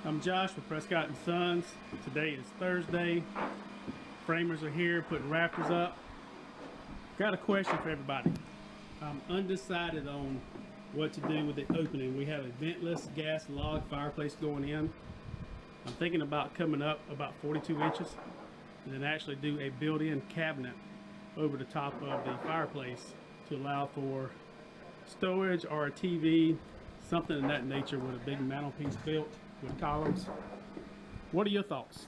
I'm Josh with Prescott Sons. Today is Thursday. Framers are here putting rafters up. Got a question for everybody. I'm undecided on what to do with the opening. We have a ventless gas log fireplace going in. I'm thinking about coming up about 42 inches and then actually do a built-in cabinet over the top of the fireplace to allow for storage or a TV, something of that nature with a big mantelpiece built with columns. What are your thoughts?